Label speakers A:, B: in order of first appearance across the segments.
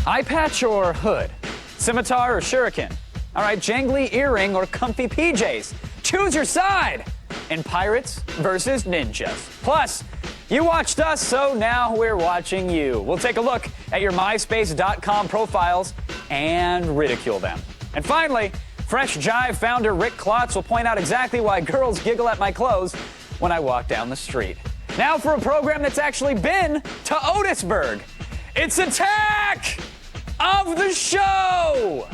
A: Eye patch or hood? Scimitar or shuriken? All right, jangly earring or comfy PJs? Choose your side in Pirates versus Ninjas. Plus, you watched us, so now we're watching you. We'll take a look at your MySpace.com profiles and ridicule them. And finally, Fresh Jive founder Rick Klotz will point out exactly why girls giggle at my clothes when I walk down the street. Now for a program that's actually been to Otisburg. It's Attack of the Show!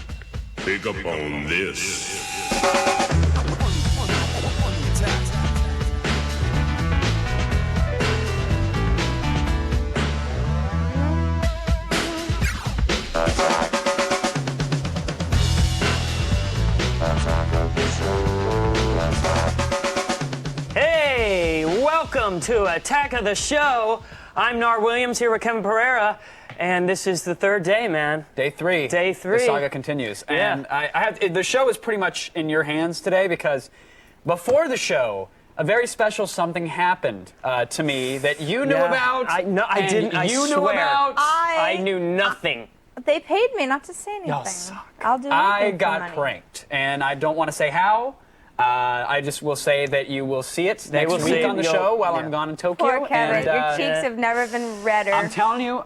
B: Pick up on this.
C: Hey, welcome to Attack of the Show. I'm Nar Williams here with Kevin Pereira, and this is the third day, man.
A: Day three.
C: Day three.
A: The saga continues.
C: Yeah.
A: And I have, the show is pretty much in your hands today because before the show, a very special something happened to me that you knew about.
C: I didn't. I
A: you
C: swear.
A: knew about.
C: I knew nothing.
D: They paid me not to say anything.
A: Y'all suck.
D: I'll do anything
A: I
D: for
A: got
D: money.
A: pranked, and I don't want to say how. I just will say that you will see it next
C: will see
A: week
C: it.
A: on the show while I'm gone in Tokyo.
D: Poor Kevin,
A: and,
D: your cheeks have never been redder.
A: I'm telling you,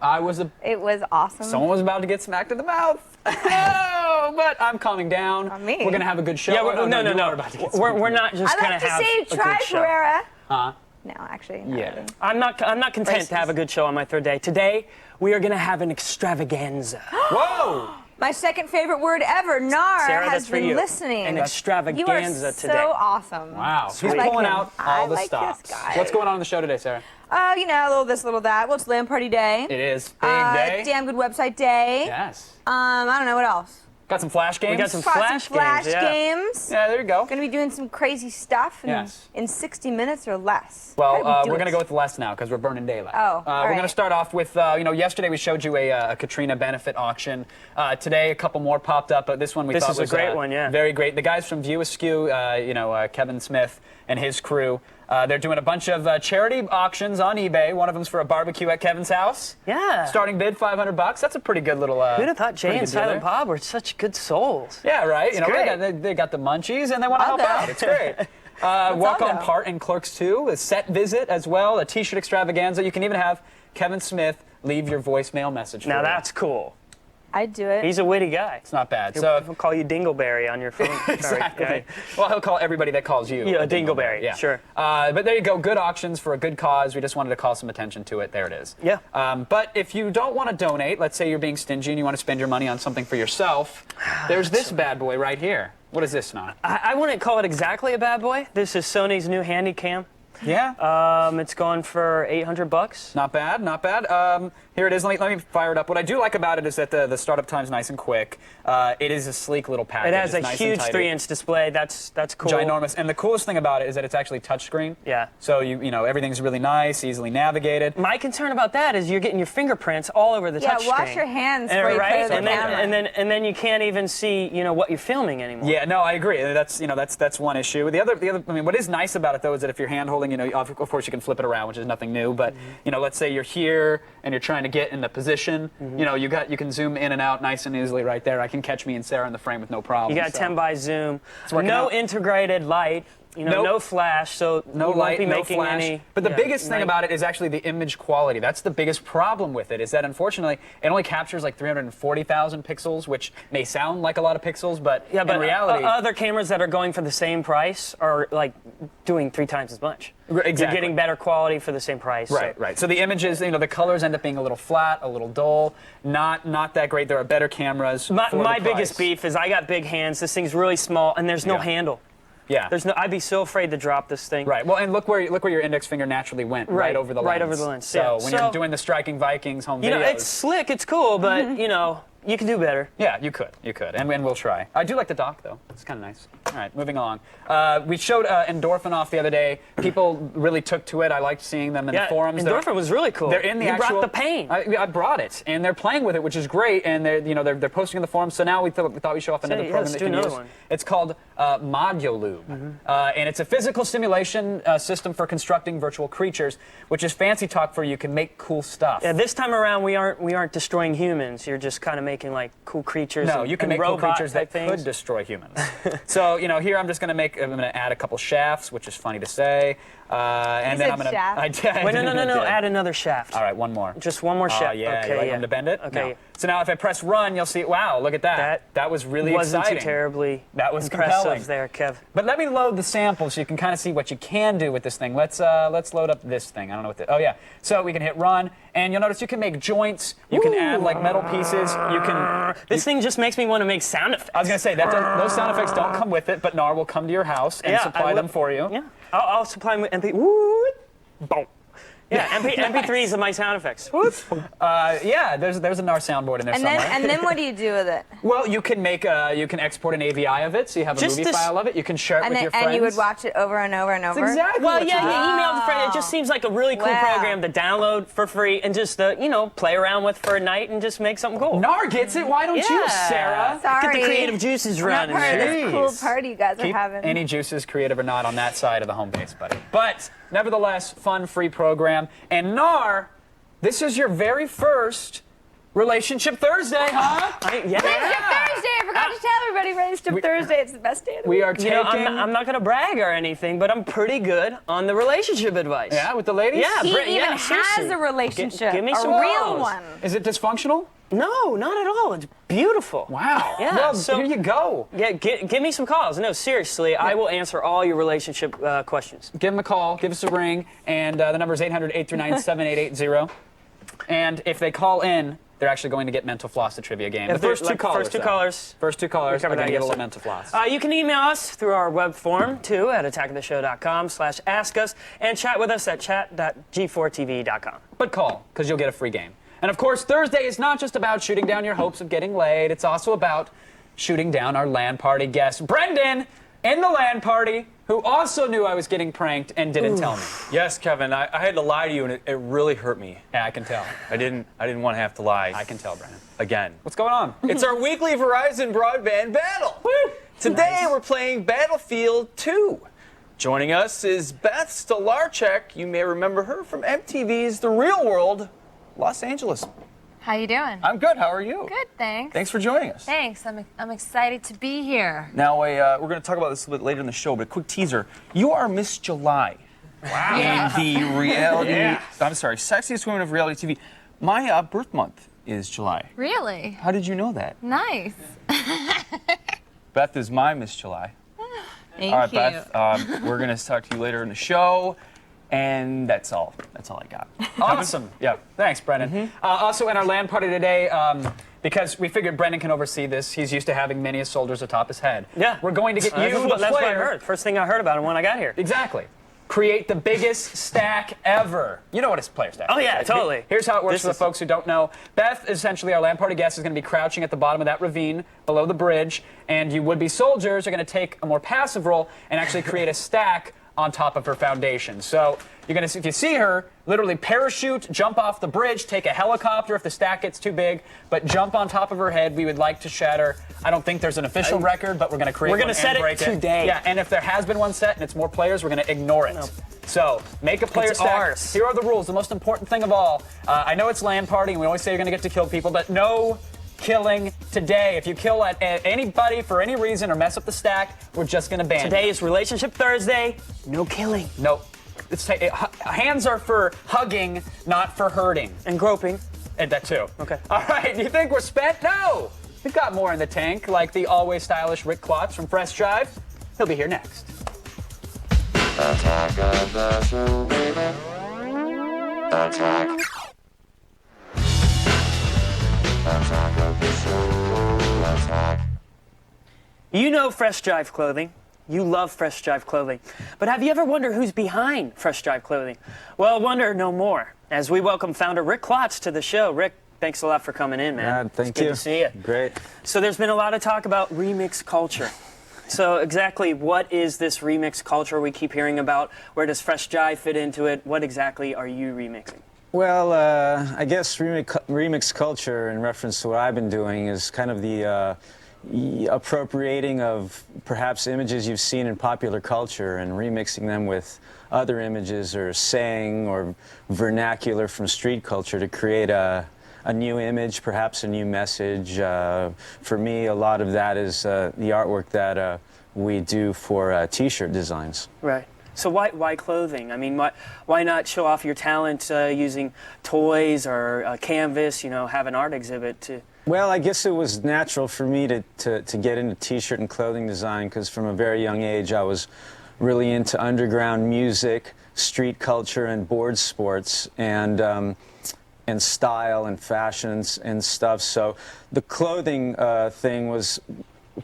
D: It was awesome.
A: someone was about to get smacked in the mouth. No, but I'm calming down.
D: Not me.
A: We're gonna have a good show.
C: Yeah,
A: Oh,
C: no.
A: you are about to get
C: We're not just
D: I'd
C: gonna
D: like to
C: have
D: say
C: a
D: try
C: good show.
D: Pereira.
A: Huh?
D: No, actually, not
A: Yeah.
D: really.
C: I'm not content
D: Braces.
C: to have a good show on my third day. Today, we are gonna have an extravaganza.
A: Whoa!
D: My second favorite word ever, Nar,
C: Sarah,
D: has
C: that's for
D: been
C: you.
D: listening.
C: An extravaganza
D: you are
C: today.
D: so awesome.
A: Wow. Who's
D: I like
A: pulling
D: him.
A: out
D: I
A: all the
D: like
A: stops?
D: this guy.
A: What's going on the show today, Sarah?
D: You know, a little this, little that. Well, it's Land Party Day.
A: It is big day.
D: Damn Good Website Day.
A: Yes.
D: I don't know what else.
A: Got some flash games.
C: We got some
D: Got
C: flash
D: some flash
C: games.
D: games.
A: Yeah, there you go.
D: Gonna be doing some crazy stuff in 60 minutes or less.
A: Well,
D: How do we do
A: we're
D: it?
A: going to go with less now because we're burning daylight.
D: Oh, all
A: We're going
D: right.
A: to start off with, yesterday we showed you a Katrina benefit auction. Today a couple more popped up, but this one we
C: This
A: thought
C: is a
A: was
C: great one, yeah.
A: very great. The guys from View Askew, Kevin Smith and his crew, they're doing a bunch of charity auctions on eBay. One of them's for a barbecue at Kevin's house.
C: Yeah.
A: Starting bid $500. That's a pretty good little.
C: Who'd have thought Jay
A: pretty
C: and
A: good deal
C: Silent
A: there.
C: Bob were such good souls?
A: Yeah, right. You know,
C: great.
A: they got the munchies and they want to
D: I'll
A: help
D: go.
A: out. It's great. Walk
D: all
A: on
D: go.
A: part in Clerks 2, a set visit as well, a t-shirt extravaganza. You can even have Kevin Smith leave your voicemail message for
C: Now
A: you.
C: that's cool.
D: I'd do it.
C: He's a witty guy.
A: It's not bad.
C: He'll
A: So
C: call you Dingleberry on your phone.
A: exactly.
C: Sorry,
A: Well, he'll call everybody that calls you
C: Yeah,
A: a
C: Dingleberry,
A: Yeah.
C: sure.
A: But there you go. Good auctions for a good cause. We just wanted to call some attention to it. There it is.
C: Yeah.
A: But if you don't want to donate, let's say you're being stingy and you want to spend your money on something for yourself, there's this bad boy right here. What is this now?
C: I wouldn't call it exactly a bad boy. This is Sony's new Handycam.
A: Yeah.
C: It's going for $800.
A: Not bad, not bad. Here it is. Let me fire it up. What I do like about it is that the startup time's nice and quick. It is a sleek little package.
C: It has
A: It's
C: a
A: nice and
C: huge
A: tidy.
C: 3-inch display. That's cool.
A: Ginormous. And the coolest thing about it is that it's actually touchscreen.
C: Yeah.
A: So you know everything's really nice, easily navigated.
C: My concern about that is you're getting your fingerprints all over the touchscreen.
D: wash your hands before you
C: right?
D: play with the
C: and then,
D: camera.
C: and then you can't even see what you're filming anymore.
A: Yeah, no, I agree. That's one issue. The other. I mean, what is nice about it though is that if you're hand holding, of course you can flip it around, which is nothing new. But let's say you're here and you're trying to get in the position. You can zoom in and out nice and easily right there. I can catch me and Sarah in the frame with no problem.
C: You got 10 by zoom.
A: working
C: No
A: out.
C: integrated light.
A: Nope.
C: No flash, so
A: No
C: you
A: light,
C: won't be
A: no
C: making
A: flash.
C: any.
A: But the biggest thing about it is actually the image quality. That's the biggest problem with it, is that unfortunately it only captures like 340,000 pixels, which may sound like a lot of pixels, but in reality,
C: other cameras that are going for the same price are like doing 3 times as much.
A: Exactly.
C: You're getting better quality for the same price.
A: Right, right. So the images, the colors end up being a little flat, a little dull, not that great. There are better cameras.
C: My biggest beef is I got big hands. This thing's really small, and there's no handle.
A: Yeah.
C: I'd be so afraid to drop this thing.
A: Right. Well, and look where your index finger naturally went, right over the lens.
C: Right over the lens.
A: So
C: yeah.
A: when you're doing the Striking Vikings home videos,
C: it's slick, it's cool, but You can do better.
A: Yeah, you could. And we'll try. I do like the doc, though. It's kind of nice. All right, moving along. We showed Endorphin off the other day. People really took to it. I liked seeing them in the forums.
C: Endorphin was really cool.
A: They're in the
C: You brought the pain.
A: I brought it, and they're playing with it, which is great. And they're posting in the forums. So now we thought we'd show off another program that
C: do
A: can
C: another
A: use.
C: one.
A: It's called Modulube, and it's a physical simulation system for constructing virtual creatures, which is fancy talk for you can make cool stuff.
C: Yeah, this time around we aren't destroying humans. You're just kind of making like cool creatures.
A: No, you can make cool creatures that could destroy humans. So here I'm just going to add a couple shafts, which is funny to say, and then I'm going to.
C: Wait, no, add another shaft.
A: All right, one more.
C: Just one more shaft.
A: Yeah,
C: okay,
A: you like them to bend it?
C: Okay.
A: No. So now if I press run, you'll see. Wow, look at that. That was really
C: wasn't
A: exciting.
C: Too terribly.
A: That was
C: impressive
A: compelling.
C: there, Kev.
A: But let me load the sample so you can kind of see what you can do with this thing. Let's load up this thing. I don't know what. Oh yeah. So we can hit run, and you'll notice you can make joints. You can add like metal pieces. You can.
C: This thing just makes me want to make sound effects.
A: I was gonna say those sound effects don't come with it, but Nar will come to your house and supply them for you.
C: Yeah. I'll supply them with MP. Woo! Boom. Yeah, MP3s of my sound effects.
A: Yeah, there's a NAR soundboard in there somewhere.
D: And then what do you do with it?
A: Well, you can export an AVI of it, so you have a movie file of it. You can share it with your friends.
D: And you would watch it over and over and over?
A: That's exactly
C: Well,
A: what
C: yeah,
A: you
C: you emailed a friend. It just seems like a really cool program to download for free and just, play around with for a night and just make something cool.
A: NAR gets it. Why don't you, Sarah?
D: Sorry.
C: Get the creative juices running.
D: I'm not part of this cool party you guys are having.
A: Any juices, creative or not, on that side of the home base, buddy. But nevertheless, fun, free program. And NAR, this is your very first Relationship Thursday, huh?
D: Relationship Thursday! I forgot to tell everybody Relationship Thursday. It's the best day of the week.
A: We are taking...
C: I'm not going to brag or anything, but I'm pretty good on the relationship advice.
A: Yeah, with the ladies?
C: Yeah,
D: He even has a relationship.
C: Give me some
D: a real
C: balls.
D: one.
A: Is it dysfunctional?
C: No, not at all. It's beautiful.
A: Wow.
C: Yeah,
A: Well,
C: so-
A: here you go.
C: Yeah, give me some calls. No, seriously, I will answer all your relationship questions.
A: Give them a call, give us a ring, and the number is 800-839-7880. And if they call in, they're actually going to get Mental Floss, the trivia game. The first two callers.
C: First two callers
A: are
C: are
A: going to get a
C: yesterday.
A: little Mental Floss.
C: You can email us through our web form, too, at attackoftheshow.com/askus, and chat with us at chat.g4tv.com.
A: But call, because you'll get a free game. And of course, Thursday is not just about shooting down your hopes of getting laid. It's also about shooting down our LAN party guest, Brendan, in the LAN party, who also knew I was getting pranked and didn't tell me.
E: Yes, Kevin, I had to lie to you, and it really hurt me.
A: Yeah, I can tell.
E: I didn't want to have to lie.
A: I can tell, Brendan.
E: Again.
A: What's going on?
E: It's our weekly Verizon broadband battle. Woo! Today we're playing Battlefield 2. Joining us is Beth Stolarczyk. You may remember her from MTV's The Real World, Los Angeles.
F: How you doing?
E: I'm good. How are you?
F: Good, thanks.
E: Thanks for joining us.
F: Thanks. I'm excited to be here.
E: Now, we're going to talk about this a little bit later in the show, but a quick teaser. You are Miss July. Wow. In the reality, I'm sorry, Sexiest Women of Reality TV. My birth month is July.
F: Really?
E: How did you know that?
F: Nice.
E: Beth is my Miss July.
F: Thank
E: All right,
F: you.
E: Beth, we're going to talk to you later in the show. And that's all. That's all I got.
A: Awesome. Yeah. Thanks, Brendan. Also, in our LAN party today, because we figured Brendan can oversee this, he's used to having many soldiers atop his head.
C: Yeah.
A: We're going to get you, the
C: That's what I
A: player.
C: heard. First thing I heard about him when I got here.
A: Exactly. Create the biggest stack ever. You know what a player stack is.
C: Oh, yeah,
A: right?
C: totally.
A: Here's how it works
C: This
A: for the
C: is-
A: folks who don't know. Beth, essentially our LAN party guest, is going to be crouching at the bottom of that ravine below the bridge, and you would-be soldiers are going to take a more passive role and actually create a stack on top of her foundation. So you're going to, if you see her, literally parachute, jump off the bridge, take a helicopter if the stack gets too big, but jump on top of her head. We would like to shatter. I don't think there's an official record, but we're going to create one.
C: We're gonna set
A: and
C: it
A: break
C: today.
A: Yeah, and if there has been one set and it's more players, we're going to ignore it.
C: No.
A: So make a player
C: It's
A: stack.
C: ours.
A: Here are the rules. The most important thing of all. I know it's LAN party, and we always say you're going to get to kill people, but no killing today. If you kill at anybody for any reason or mess up the stack, we're just going to ban you.
C: Today is Relationship Thursday. No killing.
A: Nope. Hands are for hugging, not for hurting.
C: And groping.
A: And that too.
C: Okay.
A: All right. Do you think we're spent? No. We've got more in the tank, like the always stylish Rick Klotz from Fresh Drive. He'll be here next.
B: Attack of the show, baby. Attack. Attack of the show. Attack.
C: You know Fresh Drive Clothing. You love Fresh Drive Clothing. But have you ever wondered who's behind Fresh Drive Clothing? Well, wonder no more, as we welcome founder Rick Klotz to the show. Rick, Thanks a lot for coming in, man.
G: Thank
C: it's good
G: you.
C: to see you.
G: Great.
C: So there's been a lot of talk about remix culture. So exactly what is this remix culture we keep hearing about? Where does Fresh Jive fit into it? What exactly are you remixing?
G: Well, I guess remix culture, in reference to what I've been doing, is kind of the appropriating of perhaps images you've seen in popular culture and remixing them with other images or saying or vernacular from street culture to create a new image, perhaps a new message. For me, a lot of that is the artwork that we do for T-shirt designs.
C: Right. So why clothing? I mean, why not show off your talent using toys or canvas? You know, have an art exhibit to.
G: Well, I guess it was natural for me to get into T-shirt and clothing design because from a very young age I was really into underground music, street culture, and board sports, and style and fashions and stuff. So the clothing thing was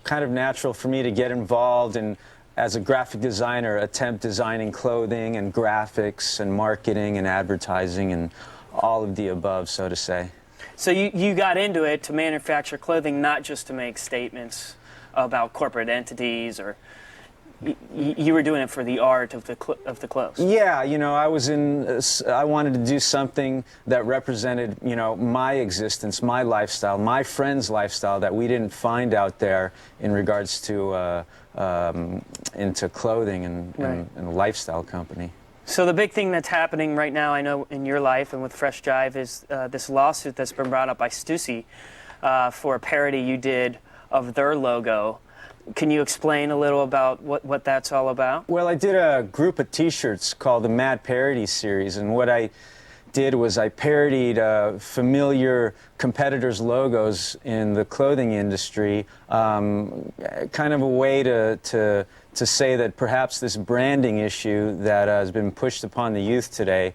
G: kind of natural for me to get involved in, as a graphic designer, attempt designing clothing and graphics and marketing and advertising and all of the above, so to say.
C: So you got into it to manufacture clothing, not just to make statements about corporate entities, or you were doing it for the art of the clothes.
G: Yeah, you know, I wanted to do something that represented, you know, my existence, my lifestyle, my friend's lifestyle that we didn't find out there in regards to into clothing and a lifestyle company.
C: So the big thing that's happening right now, I know, in your life and with Fresh Jive is this lawsuit that's been brought up by Stussy for a parody you did of their logo. Can you explain a little about what that's all about?
G: Well, I did a group of T-shirts called the Mad Parody Series, and what I did was I parodied familiar competitors' logos in the clothing industry, kind of a way to say that perhaps this branding issue that has been pushed upon the youth today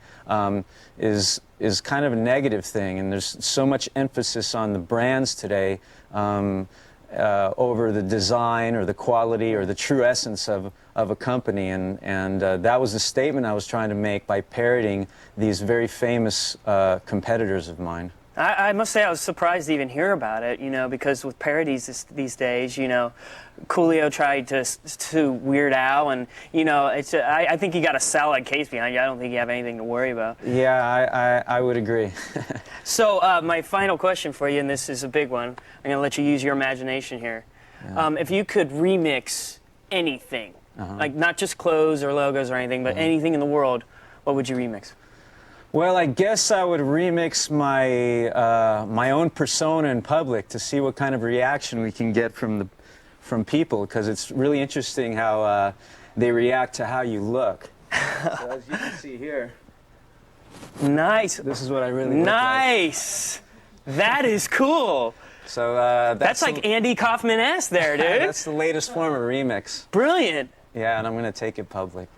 G: is kind of a negative thing, and there's so much emphasis on the brands today over the design or the quality or the true essence of a company, and that was the statement I was trying to make by parodying these very famous competitors of mine.
C: I must say I was surprised to even hear about it, you know, because with parodies these days, you know, Coolio tried to Weird Al, and, you know, I think you got a solid case behind you. I don't think you have anything to worry about.
G: Yeah, I would agree.
C: So my final question for you, and this is a big one, I'm going to let you use your imagination here. Yeah. If you could remix anything, like not just clothes or logos or anything, but anything in the world, what would you remix?
G: Well, I guess I would remix my own persona in public to see what kind of reaction we can get from people, because it's really interesting how they react to how you look. So as you can see here,
C: nice.
G: This is what I really look
C: nice. Like. That is cool.
G: So
C: that's like Andy Kaufman-esque there, dude.
G: That's the latest form of remix.
C: Brilliant.
G: Yeah, and I'm gonna take it public.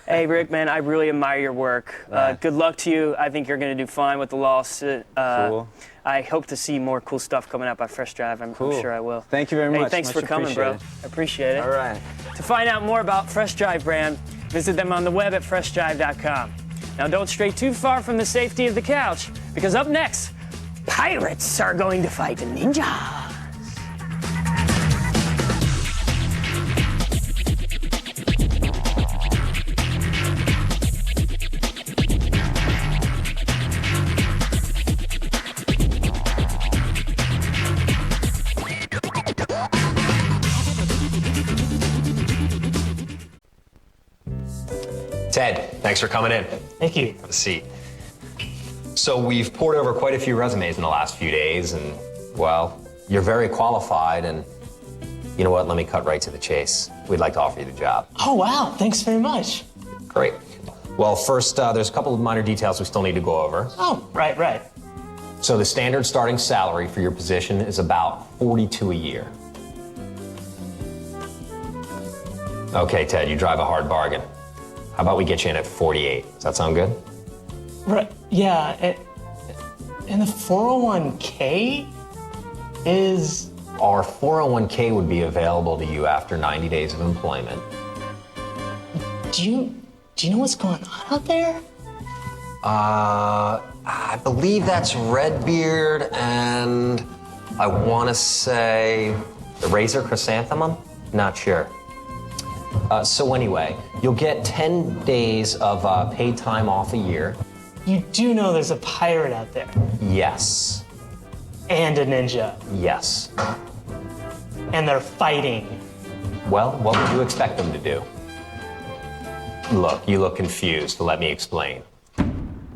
C: Hey, Rick, man, I really admire your work. Good luck to you. I think you're going to do fine with the lawsuit.
G: Cool.
C: I hope to see more cool stuff coming out by Fresh Jive. I'm sure I will.
G: Thank you very much.
C: Hey, thanks for coming, bro. I appreciate it.
G: All right.
C: To find out more about Fresh Jive brand, visit them on the web at freshjive.com. Now, don't stray too far from the safety of the couch, because up next, pirates are going to fight ninjas.
H: Ted, thanks for coming in.
C: Thank you.
H: Have a seat. So we've poured over quite a few resumes in the last few days, and, well, you're very qualified, and you know what? Let me cut right to the chase. We'd like to offer you the job.
I: Oh, wow. Thanks very much.
H: Great. Well, first, there's a couple of minor details we still need to go over.
I: Oh, right.
H: So the standard starting salary for your position is about $42 a year. Okay, Ted, you drive a hard bargain. How about we get you in at 48? Does that sound good?
I: Right, yeah. And the 401k is...
H: Our 401k would be available to you after 90 days of employment.
I: Do you know what's going on out there?
H: I believe that's Redbeard and I want to say the Razor Chrysanthemum? Not sure. So anyway, you'll get 10 days of paid time off a year.
I: You do know there's a pirate out there.
H: Yes.
I: And a ninja.
H: Yes.
I: And they're fighting.
H: Well, what would you expect them to do? Look, you look confused. Let me explain.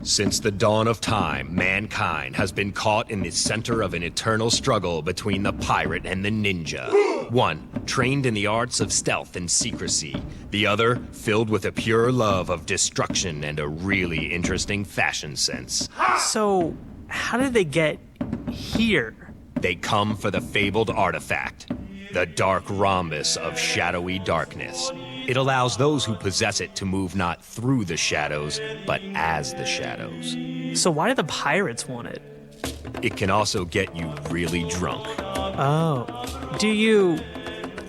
J: Since the dawn of time, mankind has been caught in the center of an eternal struggle between the pirate and the ninja. One, trained in the arts of stealth and secrecy. The other, filled with a pure love of destruction and a really interesting fashion sense.
I: So, how did they get here?
J: They come for the fabled artifact, the dark rhombus of shadowy darkness. It allows those who possess it to move not through the shadows, but as the shadows.
I: So why do the pirates want it?
J: It can also get you really drunk.
I: Oh. Do you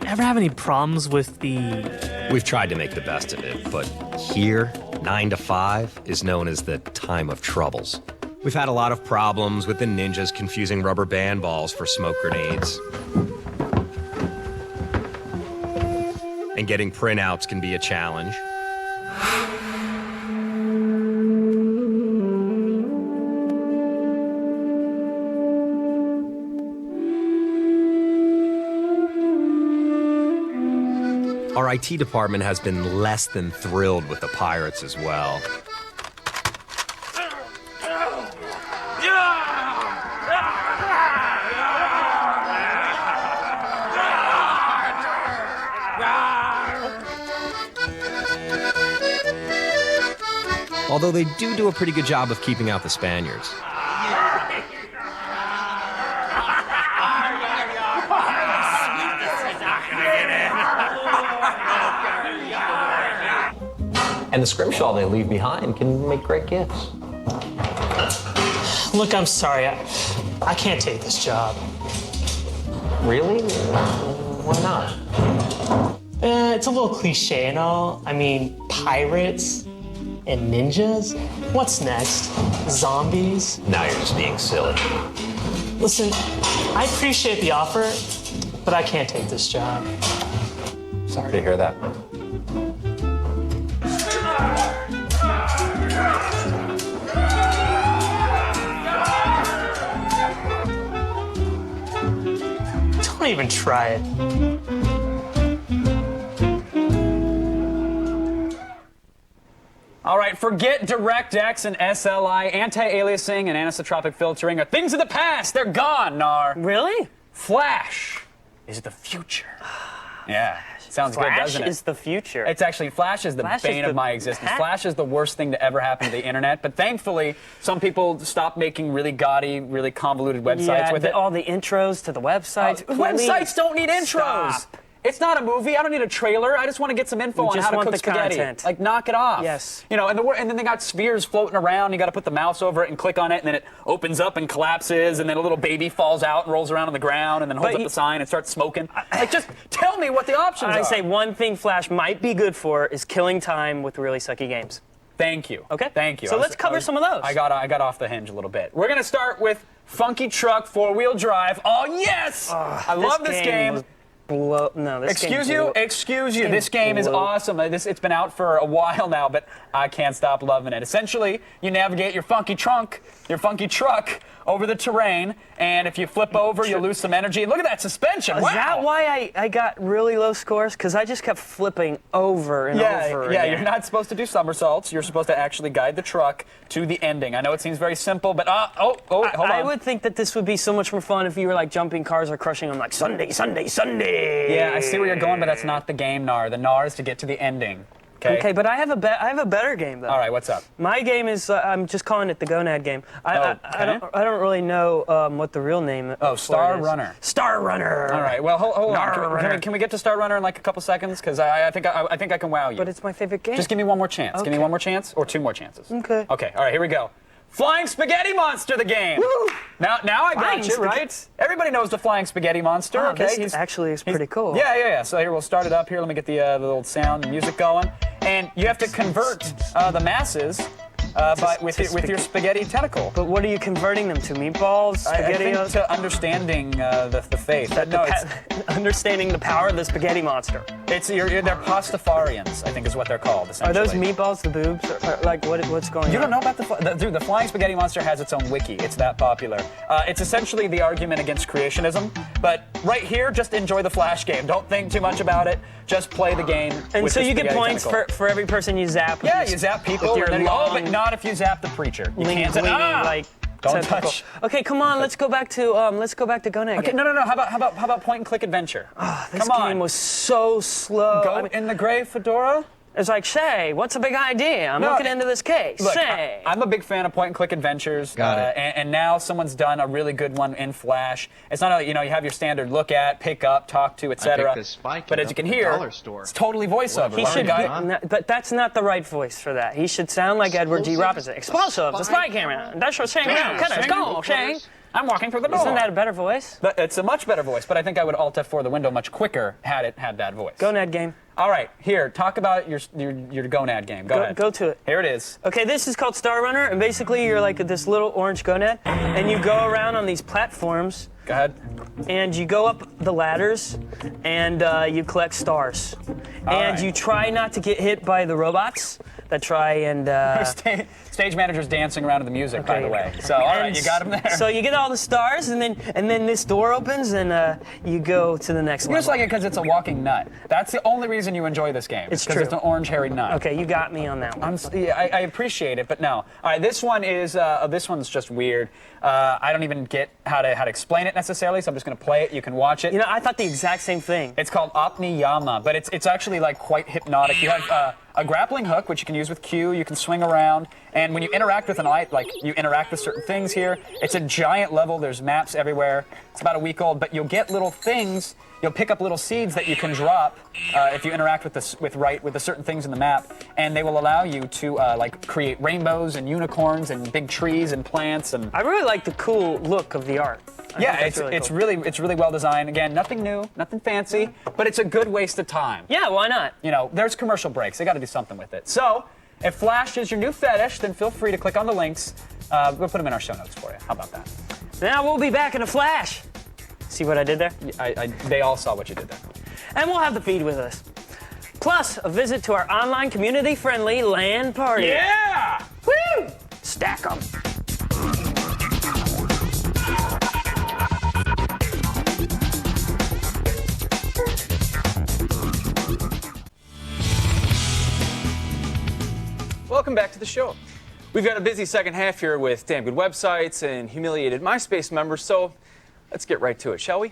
I: ever have any problems with the...
J: We've tried to make the best of it, but here, 9 to 5 is known as the time of troubles. We've had a lot of problems with the ninjas confusing rubber band balls for smoke grenades. And getting printouts can be a challenge. Our IT department has been less than thrilled with the pirates as well. Although they do a pretty good job of keeping out the Spaniards.
H: And the scrimshaw they leave behind can make great gifts.
I: Look, I'm sorry. I can't take this job.
H: Really? Why not?
I: It's a little cliche and all. I mean, pirates and ninjas? What's next? Zombies?
H: Now you're just being silly.
I: Listen, I appreciate the offer, but I can't take this job.
H: Sorry to hear that.
I: Don't even try it.
A: All right, forget DirectX and SLI, anti-aliasing and anisotropic filtering are things of the past. They're gone, Nar.
C: Really?
A: Flash is the future. Yeah, sounds
C: Flash
A: good, doesn't it?
C: is the future.
A: It's actually, Flash is the
C: Flash
A: bane
C: is
A: of my existence. Flash is the worst thing to ever happen to the internet, but thankfully, some people stopped making really gaudy, really convoluted websites with it.
C: All the intros to the websites.
A: Websites don't need intros.
C: Stop.
A: It's not a movie. I don't need a trailer. I just want to get some info
C: You
A: on
C: just
A: how to
C: want
A: cook
C: the
A: spaghetti.
C: content.
A: Like, knock it off.
C: Yes.
A: You know, and then they got spheres floating around. You got to put the mouse over it and click on it, and then it opens up and collapses, and then a little baby falls out and rolls around on the ground, and then holds up the sign and starts smoking. Like, just tell me what the options are.
C: I say one thing Flash might be good for is killing time with really sucky games.
A: Thank you.
C: Okay.
A: Thank you.
C: So let's cover some of those.
A: I got off the hinge a little bit. We're gonna start with Funky Truck 4-wheel drive. Oh yes! I love this game. Excuse you. This game is awesome. It's been out for a while now, but I can't stop loving it. Essentially, you navigate your funky truck over the terrain, and if you flip over, you lose some energy. Look at that suspension.
C: Is that why I got really low scores? Because I just kept flipping over and over
A: Yeah,
C: again.
A: you're not supposed to do somersaults. You're supposed to actually guide the truck to the ending. I know it seems very simple, but hold on.
C: I would think that this would be so much more fun if you were like jumping cars or crushing them like Sunday, Sunday, Sunday.
A: Yeah, I see where you're going, but that's not the game, Nar. The Nar is to get to the ending.
C: Okay, but I have a better game though.
A: All right, what's up?
C: My game is I'm just calling it the Gonad game. I don't really know what the real name.
A: Star Runner.
C: Star Runner.
A: All right. Well, hold on. Can we get to Star Runner in like a couple seconds? Because I think I can wow you.
C: But it's my favorite game.
A: Just give me one more chance. Give me one more chance, or two more chances.
C: Okay.
A: Okay. All right. Here we go. Flying Spaghetti Monster, the game. Woo! Now I got you, right? Everybody knows the Flying Spaghetti Monster.
C: Wow,
A: okay.
C: This actually is pretty cool.
A: Yeah. So here we'll start it up. Here, let me get the little sound, the music going, and you have to convert the masses with your spaghetti tentacle.
C: But what are you converting them to? Meatballs?
A: I
C: Spaghetti?
A: think to understanding the faith.
C: Understanding the power of the spaghetti monster.
A: They're pastafarians, I think is what they're called, essentially.
C: Are those meatballs the boobs? Or like, what's going on?
A: You don't know about dude, the Flying Spaghetti Monster has its own wiki. It's that popular. It's essentially the argument against creationism. But right here, just enjoy the Flash game. Don't think too much about it. Just play the game.
C: And so
A: the
C: you get
A: spaghetti
C: points
A: tentacle.
C: for every person you zap.
A: Yeah, you zap people.
C: With your
A: and then,
C: long,
A: but not if you zap the preacher. You can't say,
C: like.
A: Don't
C: tentacle.
A: touch.
C: Okay, come on. Let's go back to Gonad.
A: Okay, no. How about point and click adventure?
C: This game was so slow.
A: Go in the gray fedora.
C: It's like, Shay, what's a big idea? I'm looking into this case.
A: Look,
C: Shay.
A: I'm a big fan of point and click adventures.
G: Got it.
A: And now someone's done a really good one in Flash. It's not you have your standard look at, pick up, talk to, etc. But as you can hear, it's totally voiceover.
C: He should, but that's not the right voice for that. He should sound like Edward G. Robinson. Explosive, the spy camera. That's what Shane Brown. Cutters, go, Shane.
A: I'm walking through the door.
C: Isn't that a better voice?
A: It's a much better voice, but I think I would Alt F4 the window much quicker had it had that voice.
C: Gonad game.
A: All right, here, talk about your Gonad game. Go ahead.
C: Go to it.
A: Here it is.
C: Okay, this is called Star Runner, and basically you're like this little orange gonad, and you go around on these platforms.
A: Go ahead.
C: And you go up the ladders, and you collect stars. And you try not to get hit by the robots that try and...
A: Stage manager's dancing around to the music, by the way. So, all right, you got him there.
C: So you get all the stars, and then this door opens, and you go to the next level.
A: You just like it because it's a walking nut. That's the only reason you enjoy this game.
C: It's
A: because
C: true.
A: It's an orange hairy nut.
C: Okay, you got me on that one.
A: I appreciate it, but no. All right, this one's just weird. I don't even get how to explain it necessarily, so I'm just going to play it. You can watch it.
C: You know, I thought the exact same thing.
A: It's called Apniyama, but it's actually like quite hypnotic. You have a grappling hook, which you can use with Q. You can swing around, and when you interact with an eye, like you interact with certain things here. It's a giant level. There's maps everywhere. It's about a week old, but you'll get little things. You'll pick up little seeds that you can drop if you interact with the certain things in the map, and they will allow you to like create rainbows and unicorns and big trees and plants. And
C: I really like the cool look of the art.
A: It's really well designed. Again, nothing new, nothing fancy, but it's a good waste of time.
C: Yeah, why not?
A: You know, there's commercial breaks. They got to do something with it. So, if Flash is your new fetish, then feel free to click on the links. We'll put them in our show notes for you. How about that?
C: Now we'll be back in a flash. See what I did there?
A: They all saw what you did there.
C: And we'll have the feed with us. Plus, a visit to our online community-friendly LAN party.
A: Yeah!
C: Woo! Stack them.
E: Welcome back to the show. We've got a busy second half here with damn good websites and humiliated MySpace members, so let's get right to it, shall we?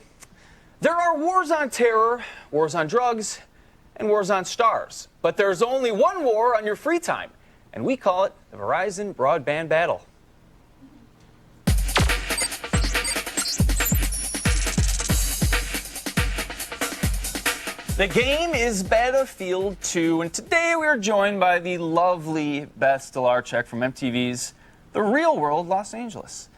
E: There are wars on terror, wars on drugs, and wars on stars. But there's only one war on your free time, and we call it the Verizon Broadband Battle. The game is Battlefield 2, and today we are joined by the lovely Beth Stolarczyk from MTV's The Real World Los Angeles.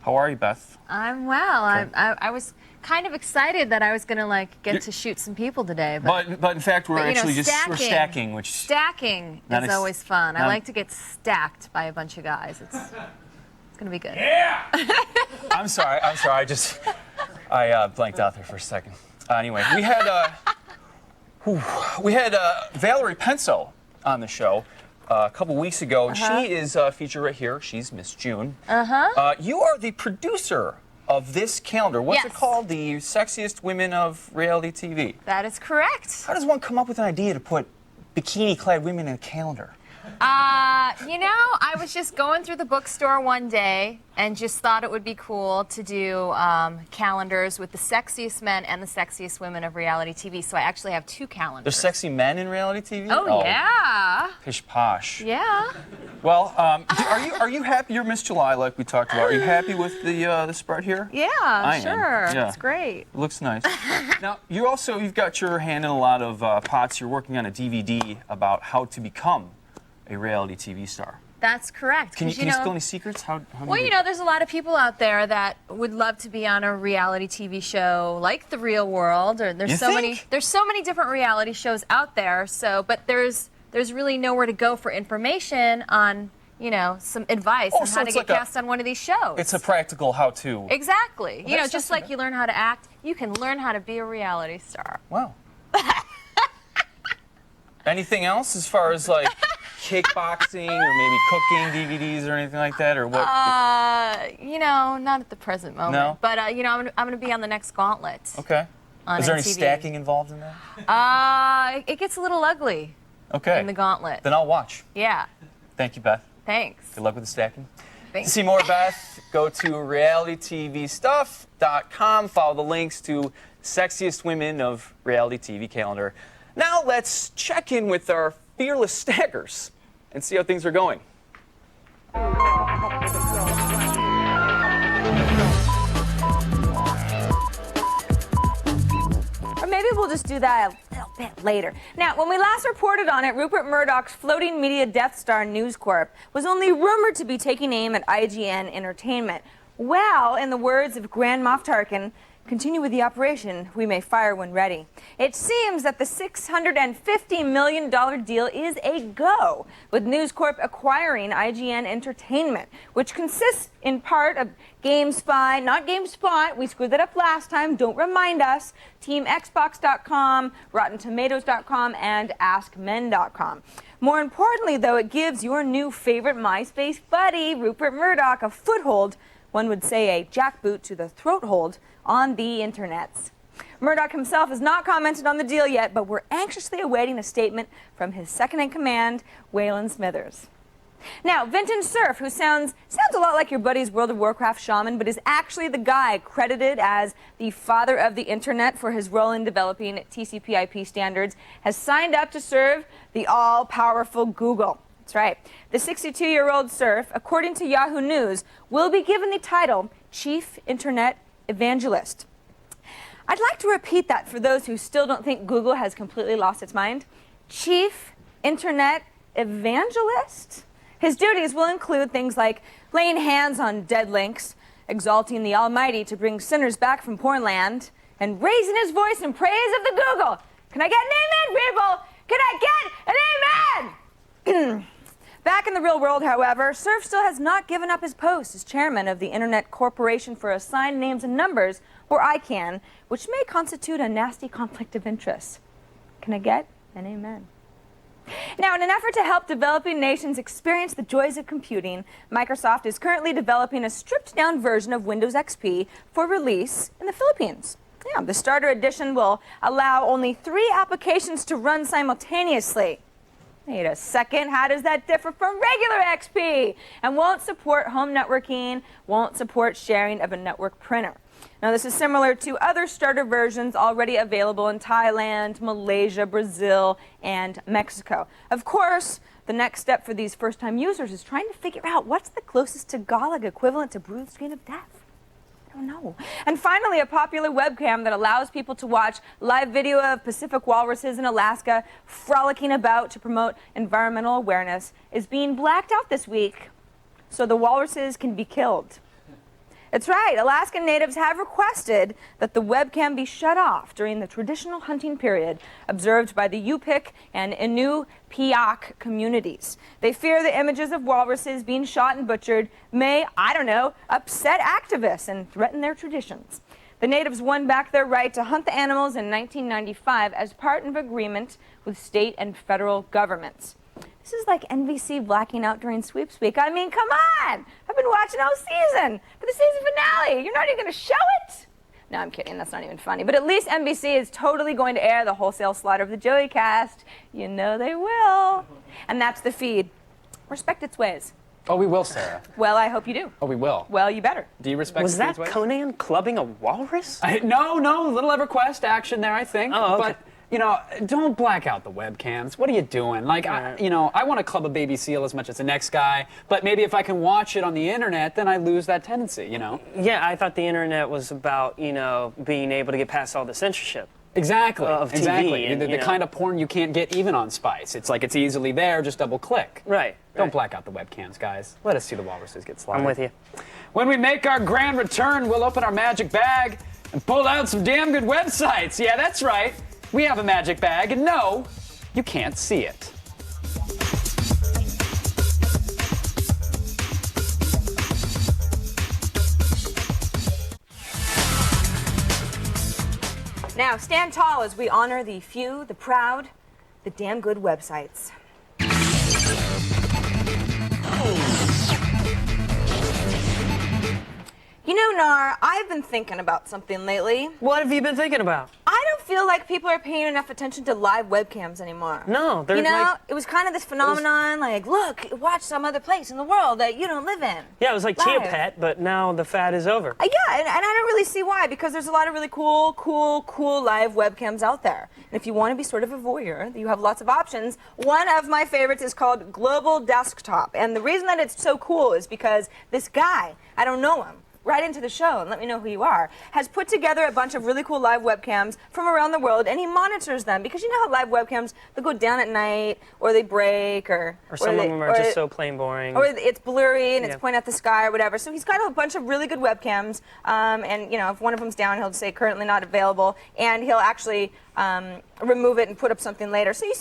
E: How are you, Beth?
F: I'm well. I was kind of excited that I was going to get to shoot some people today.
E: But in fact, we're actually we're stacking, which
F: stacking is always fun. I like to get stacked by a bunch of guys. It's going to be good.
E: Yeah. I'm sorry. I blanked out there for a second. Anyway, we had Valerie Penso on the show a couple weeks ago. She is featured right here. She's Miss June. You are the producer of this calendar. What's it called? The Sexiest Women of Reality TV.
F: That is correct.
E: How does one come up with an idea to put bikini-clad women in a calendar?
F: You know, I was just going through the bookstore one day and just thought it would be cool to do calendars with the sexiest men and the sexiest women of reality TV. So I actually have two calendars.
E: There's sexy men in reality TV?
F: Oh, yeah.
E: Pish posh.
F: Yeah.
E: Well, are you happy? You're Miss July, like we talked about. Are you happy with the spread here?
F: Yeah,
E: I
F: sure.
E: am. Yeah.
F: It's great.
E: It looks nice. Now, you've got your hand in a lot of pots. You're working on a DVD about how to become a reality TV star.
F: That's correct.
E: Can you spill any secrets? How
F: well, you know, there's a lot of people out there that would love to be on a reality TV show like The Real World, or there's so many different reality shows out there. So, but there's really nowhere to go for information on some advice on
E: so
F: how to
E: it's
F: get
E: like
F: cast on one of these shows.
E: It's a practical how-to.
F: Exactly.
E: that's
F: Just
E: not
F: like you learn how to act, you can learn how to be a reality star.
E: Wow. Anything else as far as like kickboxing or maybe cooking DVDs or anything like that, or what?
F: Not at the present moment.
E: No?
F: But I'm gonna be on the next Gauntlet.
E: Okay.
F: On
E: Is there any
F: MTV.
E: stacking involved in that?
F: It gets a little ugly
E: Okay.
F: in the Gauntlet.
E: Then I'll watch.
F: Yeah.
E: Thank you, Beth.
F: Thanks.
E: Good luck with the stacking.
F: Thanks.
E: To see more Beth, go to realitytvstuff.com. Follow the links to Sexiest Women of Reality TV calendar. Now let's check in with our fearless stackers and see how things are going.
D: Or maybe we'll just do that a little bit later. Now, when we last reported on it, Rupert Murdoch's floating media Death Star News Corp was only rumored to be taking aim at IGN Entertainment. Well, in the words of Grand Moff Tarkin, continue with the operation. We may fire when ready. It seems that the $650 million deal is a go, with News Corp acquiring IGN Entertainment, which consists in part of GameSpy, not GameSpot, we screwed that up last time, don't remind us, TeamXbox.com, RottenTomatoes.com, and AskMen.com. More importantly, though, it gives your new favorite MySpace buddy, Rupert Murdoch, a foothold, one would say a jackboot to the throat hold, on the internets. Murdoch himself has not commented on the deal yet, but we're anxiously awaiting a statement from his second-in-command, Waylon Smithers. Now, Vinton Cerf, who sounds a lot like your buddy's World of Warcraft shaman, but is actually the guy credited as the father of the internet for his role in developing TCP/IP standards, has signed up to serve the all-powerful Google. That's right. The 62-year-old Cerf, according to Yahoo News, will be given the title Chief Internet Evangelist. I'd like to repeat that for those who still don't think Google has completely lost its mind. Chief Internet Evangelist? His duties will include things like laying hands on dead links, exalting the Almighty to bring sinners back from porn land, and raising his voice in praise of the Google. Can I get an amen, people? Can I get an amen? Back in the real world, however, Cerf still has not given up his post as chairman of the Internet Corporation for Assigned Names and Numbers, or ICANN, which may constitute a nasty conflict of interest. Can I get an amen? Now, in an effort to help developing nations experience the joys of computing, Microsoft is currently developing a stripped-down version of Windows XP for release in the Philippines. Yeah, the starter edition will allow only 3 applications to run simultaneously. Wait a second, how does that differ from regular XP? And won't support home networking, won't support sharing of a network printer. Now, this is similar to other starter versions already available in Thailand, Malaysia, Brazil, and Mexico. Of course, the next step for these first-time users is trying to figure out what's the closest Tagalog equivalent to blue screen of death. I don't know. And finally, a popular webcam that allows people to watch live video of Pacific walruses in Alaska frolicking about to promote environmental awareness is being blacked out this week so the walruses can be killed. That's right, Alaskan natives have requested that the webcam be shut off during the traditional hunting period observed by the Yupik and Inupiaq communities. They fear the images of walruses being shot and butchered may, upset activists and threaten their traditions. The natives won back their right to hunt the animals in 1995 as part of an agreement with state and federal governments. This is like NBC blacking out during Sweeps Week. I mean, come on! I've been watching all season for the season finale. You're not even going to show it? No, I'm kidding. That's not even funny. But at least NBC is totally going to air the wholesale slaughter of the Joey cast. You know they will. And that's the feed. Respect its ways.
A: Oh, we will, Sarah.
D: Well, I hope you do.
A: Oh, we will.
D: Well, you better.
A: Do you respect
C: Was that
A: Speed's ways?
C: Conan clubbing a walrus?
A: No, little EverQuest action there, I think.
C: Oh, okay.
A: But, don't black out the webcams. What are you doing? Like, I want to club a baby seal as much as the next guy, but maybe if I can watch it on the internet, then I lose that tendency,
C: Yeah, I thought the internet was about, being able to get past all the censorship.
A: Exactly.
C: Of TV
A: exactly.
C: and,
A: the kind of porn you can't get even on Spice. It's like it's easily there, just double click.
C: Right.
A: Don't black out the webcams, guys. Let us see the walruses get slaughtered.
C: I'm with you.
A: When we make our grand return, we'll open our magic bag and pull out some damn good websites. Yeah, that's right. We have a magic bag, and no, you can't see it.
D: Now, stand tall as we honor the few, the proud, the damn good websites. You know, Nar, I've been thinking about something lately.
C: What have you been thinking about?
D: I don't feel like people are paying enough attention to live webcams anymore.
C: No, they're
D: You know,
C: like-
D: it was kind of this phenomenon, like, look, watch some other place in the world that you don't live in.
C: Yeah, it was like
D: Live.
C: Chia Pet, but now the fad is over.
D: Yeah, and I don't really see why, because there's a lot of really cool live webcams out there. And if you want to be sort of a voyeur, you have lots of options. One of my favorites is called Global Desktop. And the reason that it's so cool is because this guy, I don't know him, write into the show and let me know who you are, has put together a bunch of really cool live webcams from around the world, and he monitors them, because you know how live webcams, they go down at night, or they break, or
C: Or some of them are just so plain boring.
D: or it's blurry and it's
C: Yeah.
D: pointing at the sky or whatever. So he's got a bunch of really good webcams, and you know, if one of them's down, he'll say currently not available, and he'll actually remove it and put up something later. So you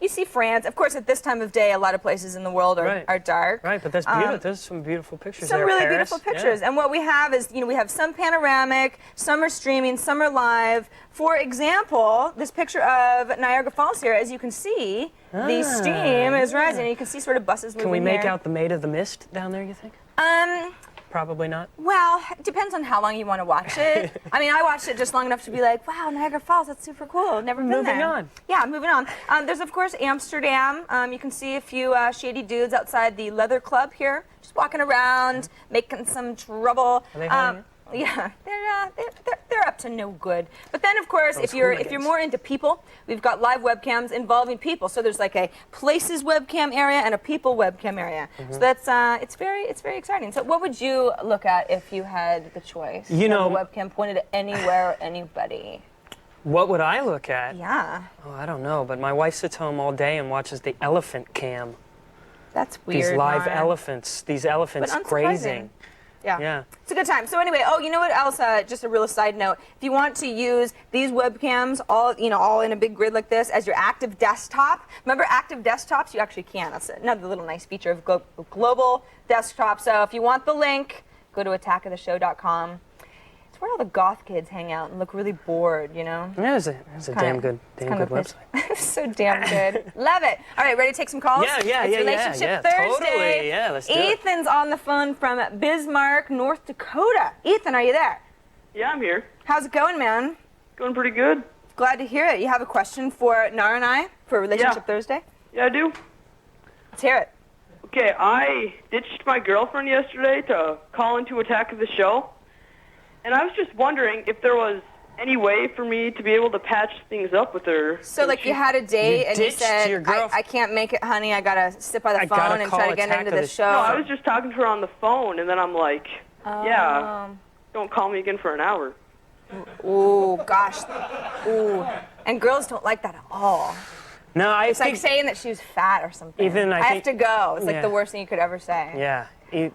D: see France. Of course, at this time of day, a lot of places in the world are dark.
C: Right, but that's beautiful. There's some beautiful pictures
D: Some
C: there.
D: really
C: Paris,
D: beautiful pictures.
C: yeah.
D: And what we have is, you know, we have some panoramic, some are streaming, some are live. For example, this picture of Niagara Falls here, as you can see, the steam is rising. You can see sort of buses moving
C: Can we make
D: here.
C: out the Maid of the Mist down there, you think? Probably not.
D: Well, it depends on how long you want to watch it. I mean, I watched it just long enough to be like, wow, Niagara Falls, that's super cool. Never been
C: Moving
D: there.
C: on.
D: Yeah, moving on. There's, of course, Amsterdam. You can see a few shady dudes outside the Leather Club here, just walking around, making some trouble.
C: Are they hiding?
D: Yeah, they're up to no good. But then, of course, if you're more into people, we've got live webcams involving people. So there's like a places webcam area and a people webcam area. So that's it's very exciting. So what would you look at if you had the choice?
C: You know-
D: a webcam pointed at anywhere or anybody.
C: What would I look at?
D: Yeah,
C: Oh, I don't know, but my wife sits home all day and watches the elephant cam.
D: that's weird.
C: These live
D: Mara.
C: elephants, these elephants
D: But unsurprising.
C: grazing.
D: Yeah.
C: Yeah.
D: It's a good time. So anyway, you know what else? Just a real side note. If you want to use these webcams all in a big grid like this as your active desktop, remember active desktops? You actually can. That's another little nice feature of Global Desktop. So if you want the link, go to attackoftheshow.com. It's where all the goth kids hang out and look really bored, you know?
C: Yeah, it's a damn good website.
D: So damn good. Love it. All right, ready to take some calls?
C: Yeah,
D: It's Relationship Thursday.
C: Totally. Yeah, let's do it.
D: Ethan's on the phone from Bismarck, North Dakota. Ethan, are you there?
K: Yeah, I'm here.
D: How's it going, man?
K: Going pretty good.
D: Glad to hear it. You have a question for Nar and I for Relationship Thursday?
K: Yeah, I do.
D: Let's hear it.
K: Okay, I ditched my girlfriend yesterday to call into Attack of the Show. And I was just wondering if there was any way for me to be able to patch things up with her.
D: So, like, you had a date and you
C: ditched
D: said,
C: your girlf-
D: I can't make it, honey. I got to sit by the
C: I gotta
D: phone and try
C: call
D: to get
C: Attack
D: into
C: of
D: the
C: the-
D: show.
K: No, I was just talking to her on the phone, and then I'm like, yeah, don't call me again for an hour.
D: Ooh, gosh. Ooh. And girls don't like that at all.
C: No,
D: It's like saying that she was fat or something.
C: Ethan, I
D: have
C: think-
D: to go. It's like
C: Yeah.
D: the worst thing you could ever say.
C: Yeah,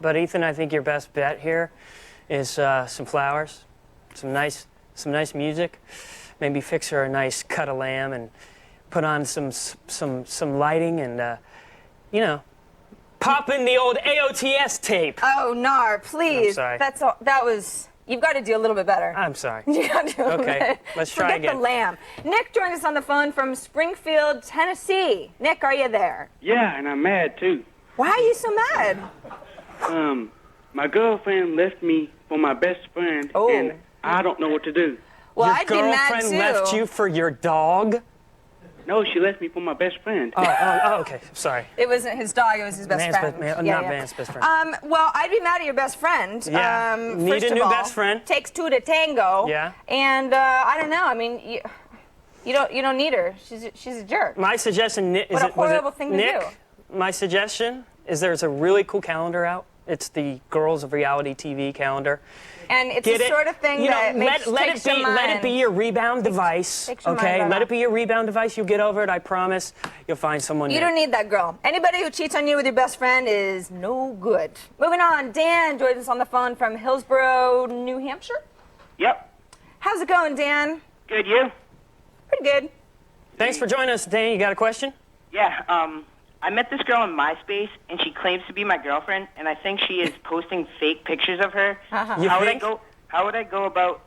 C: but Ethan, I think your best bet here is some flowers, some nice music. Maybe fix her a nice cut of lamb and put on some lighting and pop in the old AOTS tape.
D: Oh, Nar, please.
C: I'm sorry.
D: That's all. That was. You've got to do a little bit better.
C: I'm sorry.
D: You got to do a little
C: Okay,
D: bit.
C: let's try
D: Forget
C: again.
D: the lamb. Nick joined us on the phone from Springfield, Tennessee. Nick, are you there?
L: Yeah, and I'm mad too.
D: Why are you so mad?
L: My girlfriend left me for my best friend,
D: Oh.
L: and I don't know what to do.
D: Well,
C: Your
D: I'd be mad
C: girlfriend
D: too.
C: left you for your dog?
L: No, she left me for my best friend.
C: Oh, okay. Sorry.
D: It wasn't his dog. It was his best friend.
C: Man's best friend.
D: Well, I'd be mad at your best friend.
C: Yeah. Need
D: first
C: a
D: of
C: new
D: all,
C: best friend.
D: Takes two to tango.
C: Yeah.
D: And I don't know. I mean, you don't need her. She's a jerk.
C: My suggestion is
D: What a horrible thing to
C: Nick,
D: do.
C: my suggestion is there's a really cool calendar out. It's the Girls of Reality TV calendar.
D: And it's
C: Get
D: the
C: it?
D: sort of thing
C: You know,
D: that takes your mind.
C: let it be your rebound device.
D: takes your
C: Okay,
D: mind right
C: let
D: off.
C: it be your rebound device. You'll get over it. I promise. You'll find someone.
D: You
C: new.
D: don't need that girl. Anybody who cheats on you with your best friend is no good. Moving on, Dan joins us on the phone from Hillsborough, New Hampshire.
L: Yep.
D: How's it going, Dan?
L: Good, you?
D: Pretty good.
C: Thanks for joining us, Dan. You got a question?
M: Yeah, I met this girl on MySpace, and she claims to be my girlfriend, and I think she is posting fake pictures of her.
C: You
M: How
C: think?
M: would I go about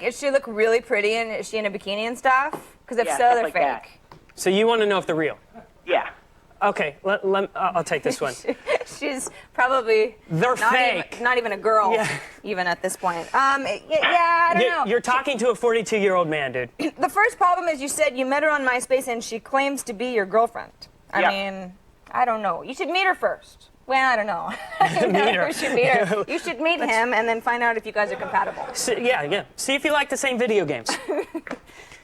D: Is she look really pretty and is she in a bikini and stuff? Because if
M: Yeah,
D: so,
M: stuff
D: they're
M: like
D: fake.
M: that.
I: So you want to know if they're real?
M: Yeah.
I: Okay, I'll take this one.
D: She's probably
I: They're
D: not
I: fake.
D: Not even a girl,
I: Yeah.
D: even at this point. I don't know.
I: You're talking to a 42-year-old man, dude.
D: The first problem is you said you met her on MySpace and she claims to be your girlfriend. I mean, I don't know. You should meet her first. Well, I don't know.
I: Meet her.
D: You should meet her. You should meet him and then find out if you guys are compatible.
I: Yeah. See if you like the same video games.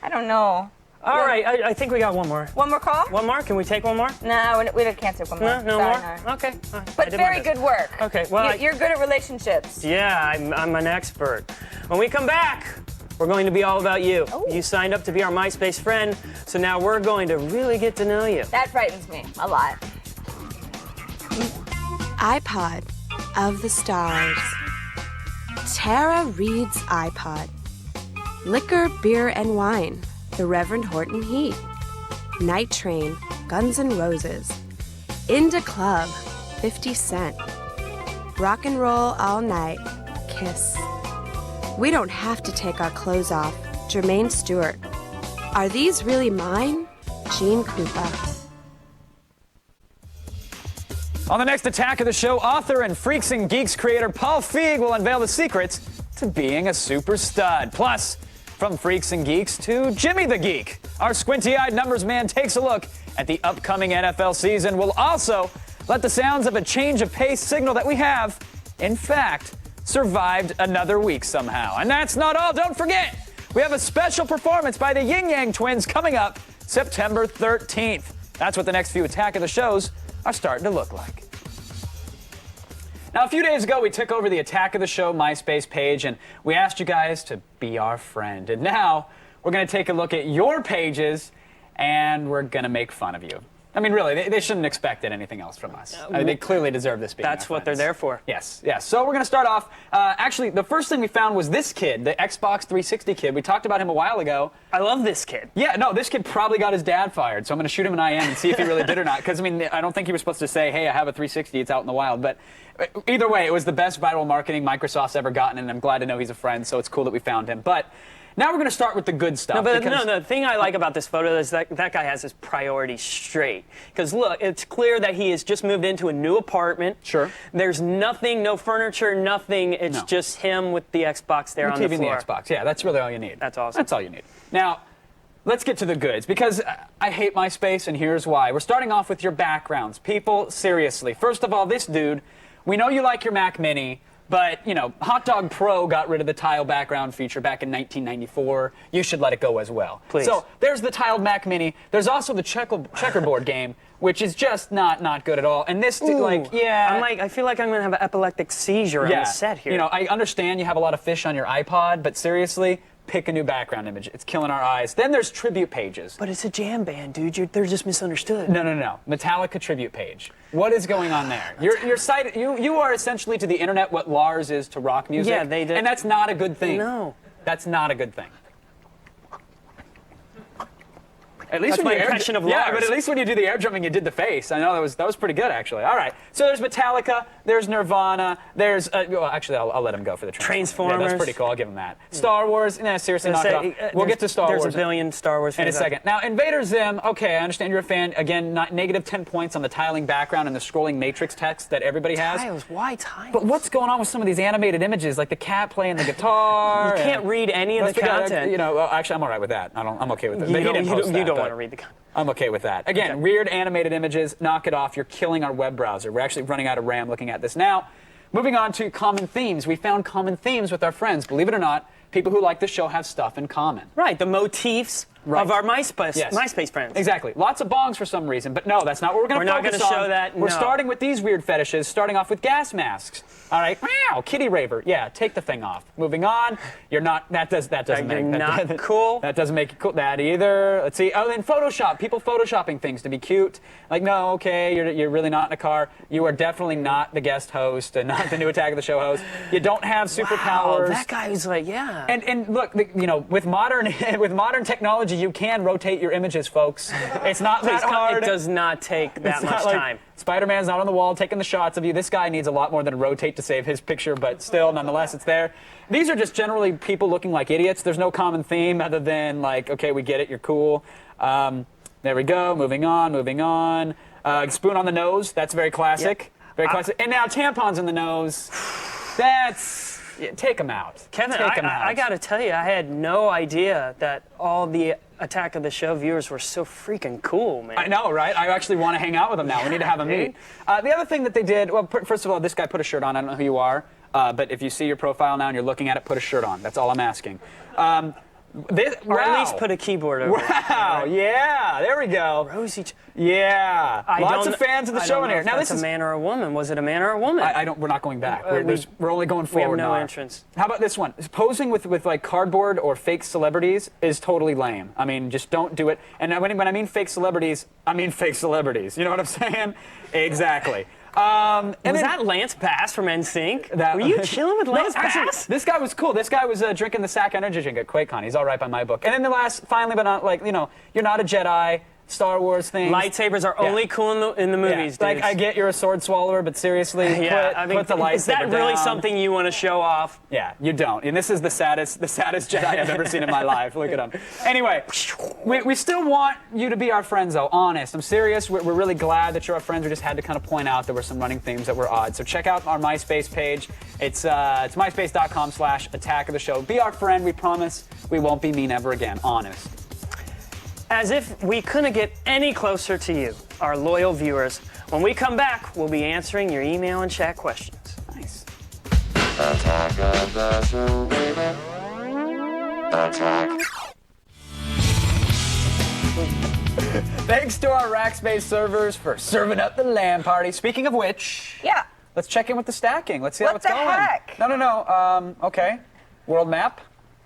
D: I don't know.
I: All right, I think we got one more.
D: One more call?
I: One more? Can we take one more?
D: No, we can't take one more.
I: No
D: Sorry,
I: more?
D: no.
I: Okay. All right. I
D: But
I: did my
D: very
I: best.
D: good work.
I: Okay, well,
D: You're good at relationships.
I: Yeah, I'm an expert. When we come back, we're going to be all about you.
D: Ooh.
I: You signed up to be our MySpace friend, so now we're going to really get to know you.
D: That frightens me a lot.
N: iPod of the stars. Tara Reid's iPod. Liquor, beer, and wine. The Reverend Horton Heat. Night Train. Guns N' Roses. Into Club. 50 Cent. Rock and Roll All Night. Kiss. We Don't Have to Take Our Clothes Off. Jermaine Stewart. Are These Really Mine? Gene Krupa.
A: On the next Attack of the Show, author and Freaks and Geeks creator Paul Feig will unveil the secrets to being a super stud. Plus, from Freaks and Geeks to Jimmy the Geek, our squinty-eyed numbers man takes a look at the upcoming NFL season. We'll also let the sounds of a change of pace signal that we have, in fact, survived another week somehow. And that's not all. Don't forget, we have a special performance by the Yin Yang Twins coming up September 13th. That's what the next few Attack of the Shows are starting to look like. Now, a few days ago, we took over the Attack of the Show MySpace page, and we asked you guys to be our friend. And now, we're going to take a look at your pages, and we're going to make fun of you. I mean, really, they shouldn't expect anything else from us. I mean, they clearly deserve this being
I: That's
A: our
I: what they're
A: friends.
I: there for.
A: Yes. So we're going to start off. Actually, the first thing we found was this kid, the Xbox 360 kid. We talked about him a while ago.
I: I love this kid.
A: Yeah, no, this kid probably got his dad fired, so I'm going to shoot him an IM and see if he really did or not. Because, I mean, I don't think he was supposed to say, hey, I have a 360, it's out in the wild. But either way, it was the best viral marketing Microsoft's ever gotten, and I'm glad to know he's a friend, so it's cool that we found him. But now we're going to start with the good stuff.
I: The thing I like about this photo is that guy has his priorities straight. Because look, it's clear that he has just moved into a new apartment.
A: Sure.
I: There's nothing, no furniture, nothing. It's just him with the Xbox there on the
A: TV
I: floor.
A: and the Xbox. Yeah, that's really all you need.
I: That's awesome.
A: That's all you need. Now, let's get to the goods, because I hate MySpace, and here's why. We're starting off with your backgrounds. People, seriously. First of all, this dude, we know you like your Mac Mini, but, you know, Hot Dog Pro got rid of the tile background feature back in 1994. You should let it go as well.
I: Please.
A: So there's the tiled Mac Mini. There's also the checkerboard game, which is just not good at all. And this,
I: I feel like I'm going to have an epileptic seizure on the set here.
A: You know, I understand you have a lot of fish on your iPod, but seriously, pick a new background image. It's killing our eyes. Then there's tribute pages.
I: But it's a jam band, dude. They're just misunderstood.
A: No. Metallica tribute page. What is going on there? Your site, you are essentially to the internet what Lars is to rock music.
I: Yeah, they did.
A: And that's not a good thing.
I: No.
A: That's not a good thing. At least
I: That's
A: when
I: my
A: you
I: impression of
A: Yeah,
I: Lars.
A: but at least when you do the air drumming, you did the face. I know that was pretty good, actually. All right. So there's Metallica. There's Nirvana. There's well, actually, I'll let him go for the
I: Transformers.
A: Yeah, that's pretty cool. I'll give him that. Star Wars. Nah, seriously, knock it off. We'll get to Star Wars.
I: There's a billion Star Wars
A: in a
I: fans
A: second. Now, Invader Zim. Okay, I understand you're a fan. Again, negative 10 points on the tiling background and the scrolling matrix text that everybody has.
I: Tiles. Why tiles?
A: But what's going on with some of these animated images, like the cat playing the guitar?
I: You can't read any of the content.
A: You know, well, actually, I'm all right with that. I'm okay with that.
I: You
A: He didn't post that,
I: don't
A: but
I: want to read the content.
A: I'm okay with that. Again, weird animated images, knock it off. You're killing our web browser. We're actually running out of RAM looking at this. Now, moving on to common themes. We found common themes with our friends. Believe it or not, people who like the show have stuff in common.
I: Right, the motifs of our MySpace friends.
A: Exactly. Lots of bongs for some reason, but no, that's not what we're going to focus on.
I: We're not going to show that,
A: We're
I: no.
A: starting with these weird fetishes, starting off with gas masks. All right, wow, kitty raver. Yeah, take the thing off. Moving on. You're not. That doesn't make.
I: You're not cool.
A: That doesn't make you cool. That either. Let's see. Oh, then Photoshop. People photoshopping things to be cute. Like, no, okay, you're really not in a car. You are definitely not the guest host and not the new Attack of the Show host. You don't have superpowers.
I: Wow, that guy was like, yeah.
A: And look, with modern technology, you can rotate your images, folks. It's not that hard.
C: It does not take that much time.
A: Spider-Man's not on the wall taking the shots of you. This guy needs a lot more than a rotate to save his picture, but still, nonetheless, it's there. These are just generally people looking like idiots. There's no common theme other than like, okay, we get it, you're cool. There we go. Moving on. Spoon on the nose. That's very classic. Yep. Very classic. And now tampons in the nose. Take them out.
C: Kevin, I got to tell you, I had no idea that all the Attack of the Show viewers were so freaking cool, man.
A: I know, right? I actually want to hang out with them now. We need to have a meet. The other thing that they did, well, first of all, this guy put a shirt on. I don't know who you are, but if you see your profile now and you're looking at it, put a shirt on. That's all I'm asking.
C: Or at least put a keyboard over it.
A: Wow, yeah, there we go.
C: Rosie.
A: Yeah, lots of fans of the show in here.
C: Now, this is a man or a woman. Was it a man or a woman?
A: We're not going back. We're only going forward.
C: We have no
A: now.
C: entrance.
A: How about this one? Posing with like cardboard or fake celebrities is totally lame. I mean, just don't do it. And when I mean fake celebrities, I mean fake celebrities. You know what I'm saying? Exactly.
C: Was that Lance Bass from NSYNC? Were you chilling with Lance Bass?
A: Actually, this guy was cool. This guy was drinking the Sac Energy drink at QuakeCon. He's all right by my book. And then the last, finally, but not like, you're not a Jedi. Star Wars things.
C: Lightsabers are only cool in the movies, dude.
A: Like, I get you're a sword swallower, but seriously, put the lightsaber
C: is that really
A: down.
C: something you want to show off?
A: Yeah, you don't. And this is the saddest Jedi I've ever seen in my life. Look at him. Anyway, we still want you to be our friends, though. Honest. I'm serious. We're really glad that you're our friends. We just had to kind of point out there were some running themes that were odd. So check out our MySpace page. It's myspace.com/Attack of the Show. Be our friend. We promise we won't be mean ever again. Honest.
C: As if we couldn't get any closer to you, our loyal viewers. When we come back, we'll be answering your email and chat questions.
A: Nice.
B: Attack of the Show, baby. Attack.
A: Thanks to our Rackspace servers for serving up the LAN party. Speaking of which, let's check in with the stacking. Let's see how it's going.
D: What the heck?
A: No. Okay. World map.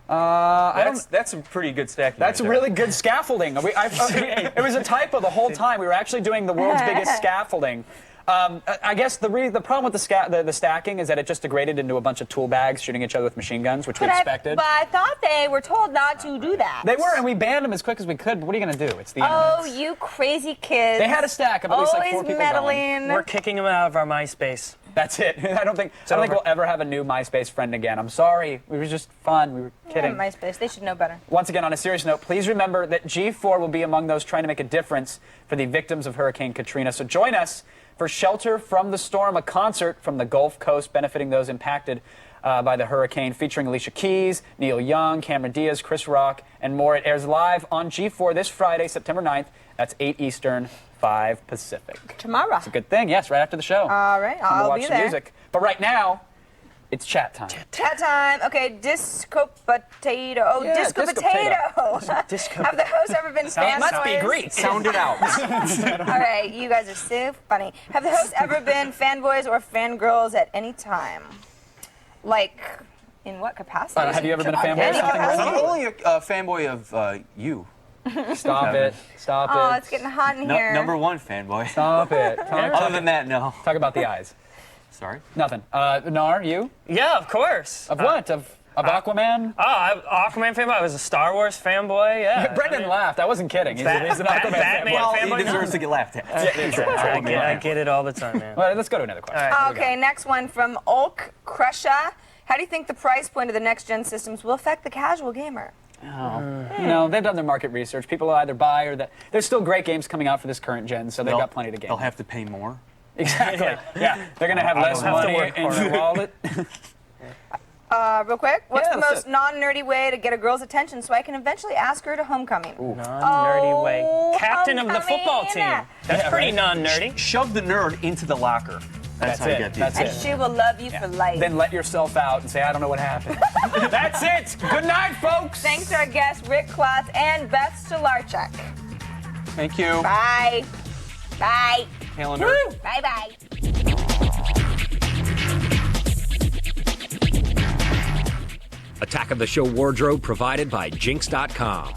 E: That's some pretty good stacking.
A: That's really good scaffolding. It was a typo the whole time. We were actually doing the world's biggest scaffolding. I guess the problem with the stacking is that it just degraded into a bunch of tool bags shooting each other with machine guns, which we expected.
D: But I thought they were told not to do that.
A: They were, and we banned them as quick as we could. But what are you going to do? It's the internet.
D: Oh, you crazy kids!
A: They had a stack of at least like 4 people
D: meddling.
C: We're kicking them out of our MySpace.
A: That's it. I don't think we'll ever have a new MySpace friend again. I'm sorry. We were just fun. We were kidding.
D: MySpace. They should know better.
A: Once again, on a serious note, please remember that G4 will be among those trying to make a difference for the victims of Hurricane Katrina. So join us for Shelter from the Storm, a concert from the Gulf Coast benefiting those impacted by the hurricane, featuring Alicia Keys, Neil Young, Cameron Diaz, Chris Rock, and more. It airs live on G4 this Friday, September 9th. That's 8 Eastern, 5 Pacific.
D: Tomorrow.
A: It's a good thing. Yes, right after the show.
D: All right, I'll
A: watch
D: be
A: the
D: there.
A: music. But right now, it's chat time.
D: Chat time. Okay, disco potato. Oh,
A: Yeah,
D: disco potato.
C: Disco.
D: Have the hosts ever been fanboys?
A: Must be Greek.
E: Sound it out.
D: All right, you guys are so funny. Have the hosts ever been fanboys or fangirls at any time? Like, in what capacity?
A: Have you ever been a fanboy of
D: Any
A: something?
D: capacity.
E: I'm only a fanboy of you.
A: Stop it. Stop
D: Oh,
A: it.
D: it's getting hot in here.
E: Number one fanboy.
A: Stop it.
E: Other than that, no.
A: Talk about the eyes.
E: Sorry.
A: Nothing. Nar, you?
C: Yeah, of course.
A: Of what? Of Aquaman?
C: Aquaman fanboy. I was a Star Wars fanboy. Yeah.
A: Brendan laughed. I wasn't kidding. He's an Aquaman
C: Batman
A: fanboy.
C: fanboy.
E: He deserves to get laughed at.
C: I get it all the time, man.
A: Well, let's go to another question.
D: Okay, next one from Ulk Crusha. How do you think the price point of the next-gen systems will affect the casual gamer?
A: They've done their market research. People will either buy or there's still great games coming out for this current gen, so they've got plenty to game.
E: They'll have to pay more.
A: Exactly. Yeah. They're going to have less money in your wallet.
D: Real quick, what's the most non-nerdy way to get a girl's attention so I can eventually ask her to homecoming?
C: Non-nerdy way. Captain of the football team. That's pretty non-nerdy.
E: Shove the nerd into the locker. That's how you get these.
D: And she will love you for life.
A: Then let yourself out and say, I don't know what happened. That's it. Good night, folks.
D: Thanks to our guests, Rick Klotz and Beth Stolarczyk.
E: Thank you.
D: Bye. Bye.
E: Calendar.
D: Woo. Bye-bye.
J: Attack of the Show wardrobe provided by Jinx.com.